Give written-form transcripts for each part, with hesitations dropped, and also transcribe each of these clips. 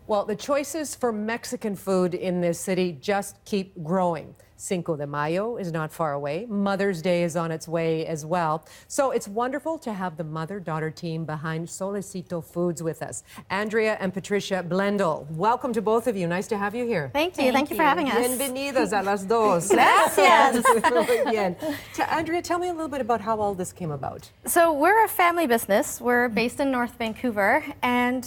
Well, the choices for Mexican food in this city just keep growing. Cinco de Mayo is not far away. Mother's Day is on its way as well. So it's wonderful to have the mother-daughter team behind Solecito Foods with us. Andrea and Patricia Blendal, welcome to both of you. Nice to have you here. Thank you. Thank you for having us. Bienvenidas a las dos. Gracias. Muy bien. Andrea, tell me a little bit about how all this came about. So we're a family business. We're based in North Vancouver, and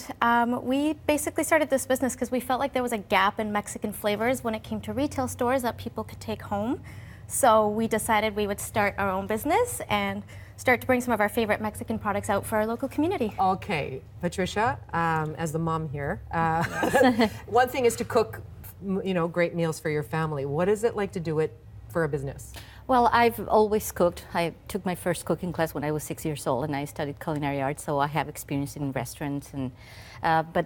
we basically started this business because we felt like there was a gap in Mexican flavors when it came to retail stores that people could take home. So we decided we would start our own business and start to bring some of our favorite Mexican products out for our local community. Okay, Patricia, as the mom here, one thing is to cook, great meals for your family. What is it like to do it for a business? Well, I've always cooked. I took my first cooking class when I was 6 years old, and I studied culinary arts, so I have experience in restaurants. And but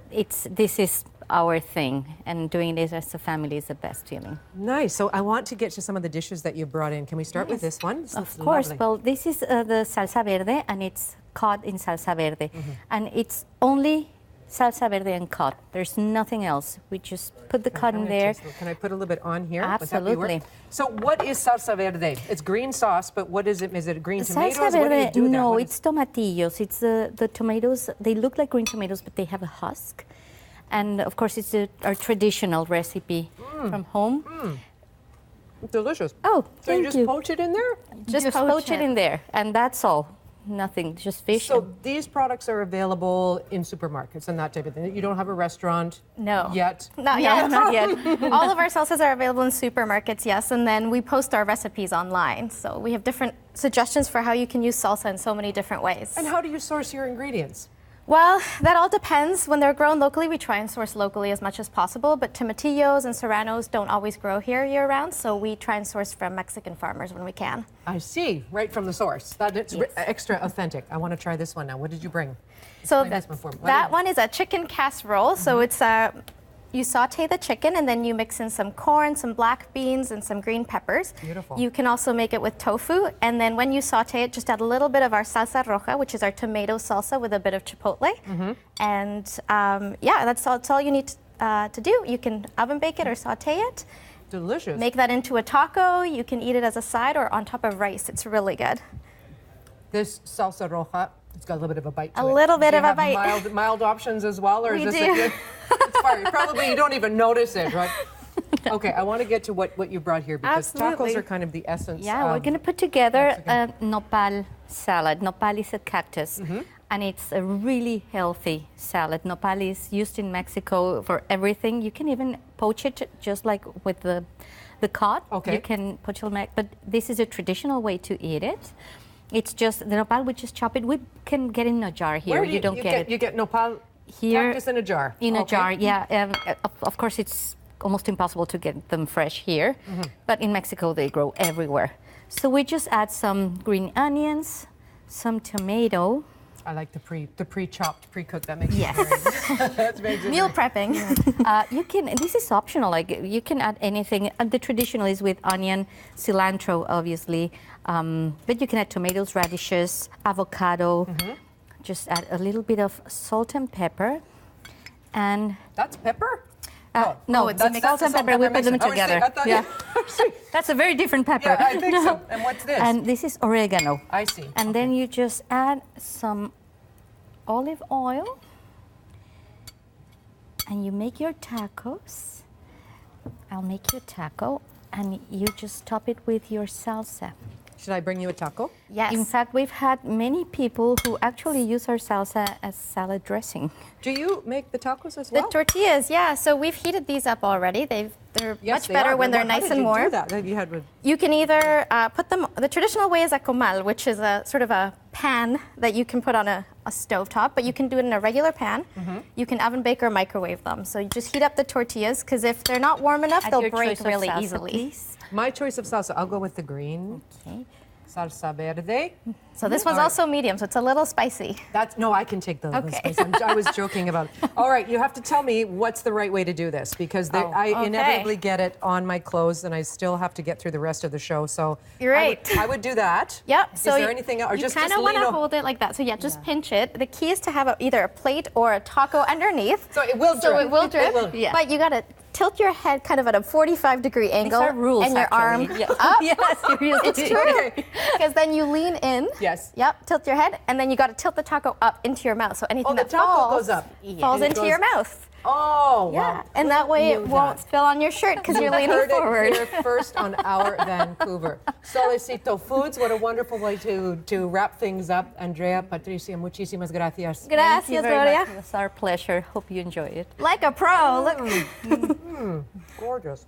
this is our thing, and doing this as a family is the best feeling. Nice. So I want to get to some of the dishes that you brought in. Can we start with this one? Of course. Lovely. Well, this is the salsa verde, and it's cod in salsa verde, and it's only salsa verde and cod. There's nothing else. We just put the cod in there. Can I put a little bit on here? Absolutely. So what is salsa verde? It's green sauce, but what is it? Is it green tomatoes? Salsa verde, what do you do with no, that? it's tomatillos. It's the tomatoes. They look like green tomatoes, but they have a husk. And of course, it's our traditional recipe from home. Delicious. Oh, so you just poach it in there? Just poach it in there, and that's all. Nothing, just fish. So these products are available in supermarkets and that type of thing. You don't have a restaurant yet? Not yet. Not yet. All of our salsas are available in supermarkets, yes, and then we post our recipes online. So we have different suggestions for how you can use salsa in so many different ways. And how do you source your ingredients? Well, that all depends. When they're grown locally, we try and source locally as much as possible, but tomatillos and serranos don't always grow here year-round, so we try and source from Mexican farmers when we can. I see, right from the source. It's extra authentic. I want to try this one now. What did you bring? So that one is a chicken casserole, so it's you saute the chicken and then you mix in some corn, some black beans, and some green peppers. Beautiful. You can also make it with tofu, and then when you saute it, just add a little bit of our salsa roja, which is our tomato salsa with a bit of chipotle. And that's all you need to do. You can oven bake it or saute it. Delicious. Make that into a taco. You can eat it as a side or on top of rice. It's really good. This salsa roja, it's got a little bit of a bite to it. A little bit of a bite. Mild options as well, or we is this do. It's fine. Probably you don't even notice it, right? Okay, I want to get to what you brought here because tacos are kind of the essence. Yeah, we're going to put together a nopal salad. Nopal is a cactus, and it's a really healthy salad. Nopal is used in Mexico for everything. You can even poach it just like with the cod. Okay. You can poach it, but this is a traditional way to eat it. It's just the nopal. We just chop it. We can get in a jar here. Where do you get nopal here cactus in a jar? In a jar, yeah. Of course, it's almost impossible to get them fresh here, but in Mexico they grow everywhere. So we just add some green onions, some tomato. I like the pre-chopped, pre-cooked. That makes That's very good. Meal prepping. You can. This is optional. Like you can add anything. The traditional is with onion, cilantro, obviously, but you can add tomatoes, radishes, avocado. Just add a little bit of salt and pepper, and that's pepper. No, it's salt and pepper. We put them together. That's a very different pepper. Yeah, I think so. And what's this? And this is oregano. I see. And then you just add some olive oil, and you make your tacos. I'll make you a taco, and you just top it with your salsa. Should I bring you a taco? Yes. In fact, we've had many people who actually use our salsa as salad dressing. Do you make the tacos as well? The tortillas, yeah. So we've heated these up already. They're much better when they're nice and warm. How did you do that? You can either put them. The traditional way is a comal, which is a sort of a pan that you can put on a stovetop, but you can do it in a regular pan. You can oven bake or microwave them. So you just heat up the tortillas, because if they're not warm enough, they'll break really easily. Please. My choice of salsa, I'll go with the green. Okay. salsa verde. So this one's also medium, so it's a little spicy. No, I can take the Okay. spice. I was joking about it. All right, you have to tell me what's the right way to do this because I inevitably get it on my clothes and I still have to get through the rest of the show. So You're right. I would do that. Yep. Is So there anything else? Or you just kind of want to hold it like that. So yeah, just pinch it. The key is to have either a plate or a taco underneath. So it will drip. So it will drip. Yeah. But you got to tilt your head kind of at a 45-degree angle. These are rules, and your arm actually. up. Yes, seriously. It's true. Because then you lean in. Yes. Yep. Tilt your head, and then you got to tilt the taco up into your mouth. So anything the that taco falls goes up. falls And it into goes- your mouth. Oh, Yeah, wow. and that way Who it knew won't that? spill on your shirt because you're leaning Heard forward. it here first on Our Vancouver. Solecito Foods, what a wonderful way to wrap things up. Andrea, Patricia, muchísimas gracias. Thank you Gracias, very Gloria. much. It was our pleasure. Hope you enjoy it. Like a pro. Look. Gorgeous.